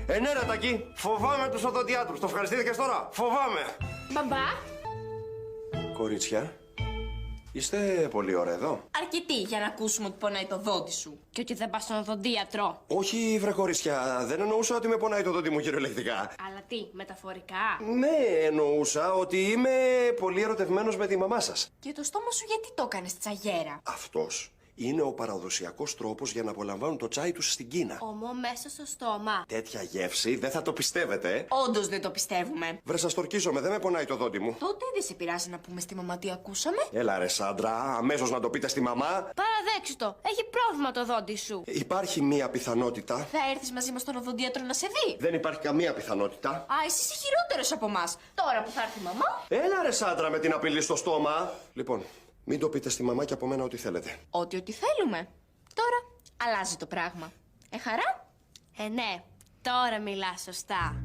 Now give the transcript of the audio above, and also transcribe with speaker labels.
Speaker 1: Ναι, Ρατάκη, φοβάμαι τους οδοντιάτρους. Το ευχαριστήθηκες τώρα? Φοβάμαι.
Speaker 2: Μπαμπά.
Speaker 1: Κορίτσια, είστε πολύ ώρα εδώ.
Speaker 2: Αρκετή για να ακούσουμε ότι πονάει το δόντι σου. Και ότι δεν πας στον οδοντίατρο.
Speaker 1: Όχι, βρε κορίτσια, δεν εννοούσα ότι με πονάει το δόντι μου κυριολεκτικά.
Speaker 2: Αλλά τι, μεταφορικά?
Speaker 1: Ναι, εννοούσα ότι είμαι πολύ ερωτευμένος με τη μαμά σας.
Speaker 2: Και το στόμα σου γιατί το έκανες τσαγέρα?
Speaker 1: Αυτός είναι ο παραδοσιακός τρόπος για να απολαμβάνουν το τσάι τους στην Κίνα.
Speaker 2: Ομό μέσα στο στόμα.
Speaker 1: Τέτοια γεύση δεν θα το πιστεύετε.
Speaker 2: Όντως δεν το πιστεύουμε.
Speaker 1: Βρε, σας τορκίζομαι, δεν με πονάει το δόντι μου.
Speaker 2: Τότε δεν σε πειράζει να πούμε στη μαμά τι ακούσαμε?
Speaker 1: Έλα ρε Σάντρα, αμέσως να το πείτε στη μαμά.
Speaker 2: Παραδέξου το. Έχει πρόβλημα το δόντι σου.
Speaker 1: Υπάρχει μία πιθανότητα.
Speaker 2: Θα έρθεις μαζί μας στον οδοντίατρο να σε δει?
Speaker 1: Δεν υπάρχει καμία πιθανότητα.
Speaker 2: Α, εσύ είσαι χειρότερος από εμάς. Τώρα που θα έρθει η μαμά.
Speaker 1: Έλα ρε Σάντρα με την απειλή στο στόμα. Λοιπόν, μην το πείτε στη μαμά και από μένα ό,τι θέλετε.
Speaker 2: Ό,τι θέλουμε. Τώρα αλλάζει το πράγμα. Χαρά? Ναι. Τώρα μιλά σωστά.